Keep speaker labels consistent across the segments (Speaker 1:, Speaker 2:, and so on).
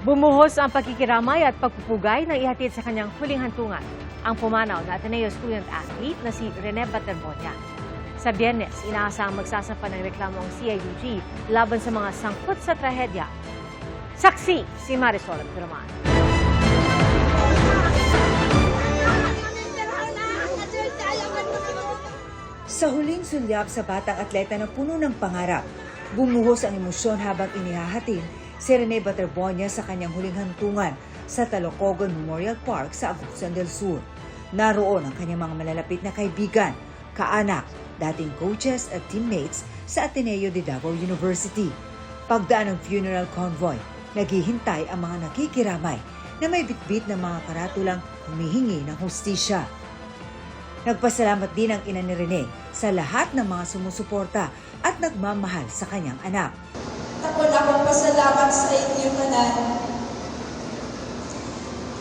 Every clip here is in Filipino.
Speaker 1: Bumuhos ang pagkikiramay at pagpupugay na ihatid sa kanyang huling hantungan ang pumanaw na Ateneo student athlete na si Rene Baterbonia. Sa Biyernes, inaasahang magsasampa ng reklamo ang CIDG laban sa mga sangkot sa trahedya. Saksi si Marisol Abduraman.
Speaker 2: Sa huling sulyap sa batang atleta na puno ng pangarap, bumuhos ang emosyon habang inihahatid si Rene Baterbonia sa kanyang huling hantungan sa Talocogon Memorial Park sa Agusan del Sur. Naroon ang kanyang mga malalapit na kaibigan, kaanak, dating coaches at teammates sa Ateneo de Davao University. Pagdaan ng funeral convoy, naghihintay ang mga nakikiramay na may bitbit ng mga karatulang humihingi ng hustisya. Nagpasalamat din ang ina ni Rene sa lahat ng mga sumusuporta at nagmamahal sa kanyang anak.
Speaker 3: Ako na akong pasalamat sa inyo tanan.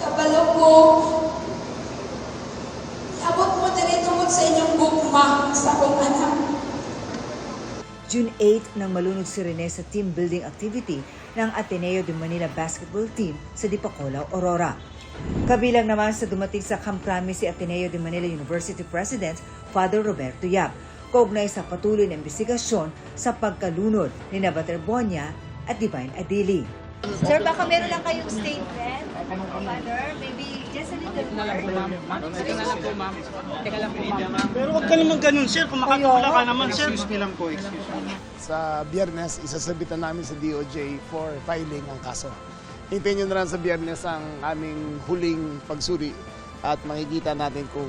Speaker 3: Kabalo ko, abot mo din itungod sa inyong gugma sa akong anak.
Speaker 2: June 8 nang malunod si Rene sa team building activity ng Ateneo de Manila basketball team sa Dipacolaw, Aurora. Kabilang naman sa dumating sa Camp Crame si Ateneo de Manila University President Father Roberto Yap, kaugnay sa patuloy na investigasyon sa pagkalunod ni Baterbonia at Divine Adili.
Speaker 4: Sir, baka meron lang kayong statement, Father, maybe just a little more.
Speaker 5: Teka lang po, ma'am. Pero huwag ka naman ganun, sir. Kung makakawala ka naman, sir. Excuse me lang po, excuse me.
Speaker 6: Sa Biyernes, isasabitan namin sa DOJ for filing ang kaso. Hintayin nyo na lang sa Biyernes ang aming huling pagsuri at makikita natin kung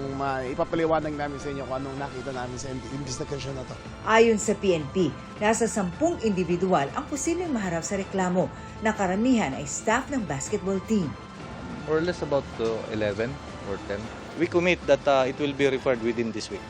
Speaker 6: ipapaliwanag namin sa inyo kung anong nakita namin sa investigation na to.
Speaker 2: Ayon sa PNP, nasa 10 individual ang posibleng maharap sa reklamo na karamihan ay staff ng basketball team.
Speaker 7: More or less about 11 or 10. We commit that it will be referred within this week.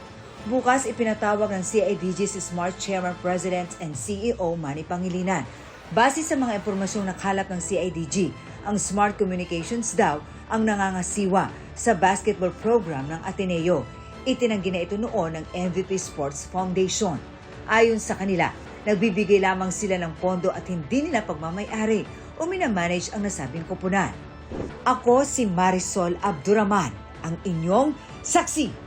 Speaker 2: Bukas ipinatawag ng CIDG si Smart Chairman, President and CEO Manny Pangilinan. Base sa mga impormasyong nakalap ng CIDG, ang Smart Communications daw ang nangangasiwa sa basketball program ng Ateneo. Itinanggi na ito noon ng MVP Sports Foundation. Ayon sa kanila, nagbibigay lamang sila ng pondo at hindi nila pagmamay-ari o minamanage ang nasabing koponan. Ako si Marisol Abduraman, ang inyong saksi.